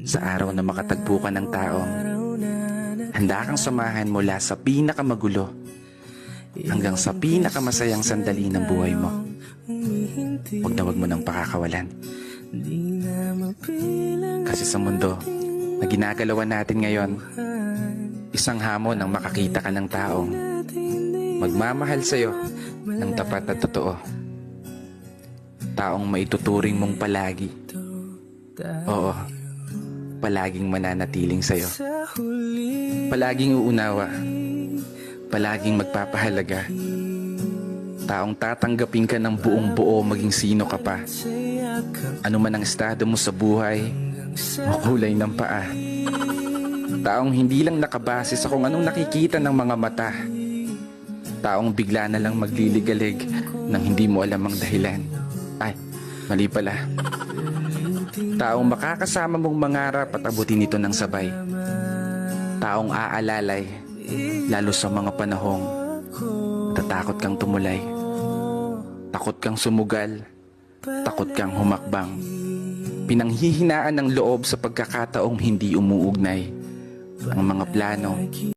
Sa araw na makatagpo ka ng taong handa kang samahan mula sa pinakamagulo hanggang sa pinakamasayang sandali ng buhay mo. Huwag mo nang pakakawalan. Kasi sa mundo na ginagalawan natin ngayon, isang hamon ang makakita ka ng taong magmamahal sa'yo ng tapat at totoo. Taong maituturing mong palagi. Oo, palaging mananatiling sa'yo. Palaging uunawa. Palaging magpapahalaga. Taong tatanggapin ka ng buong buo maging sino ka pa. Ano man ang estado mo sa buhay o kulay ng paa. Taong hindi lang nakabase sa kung anong nakikita ng mga mata. Taong bigla na lang magliligalig nang hindi mo alam ang dahilan. Ay, mali pala. Taong makakasama mong mangarap at abutin ito ng sabay. Taong aalalay, lalo sa mga panahong natatakot kang tumulay. Takot kang sumugal, takot kang humakbang. Pinanghihinaan ng loob sa pagkakataong hindi umuugnay. Ang mga plano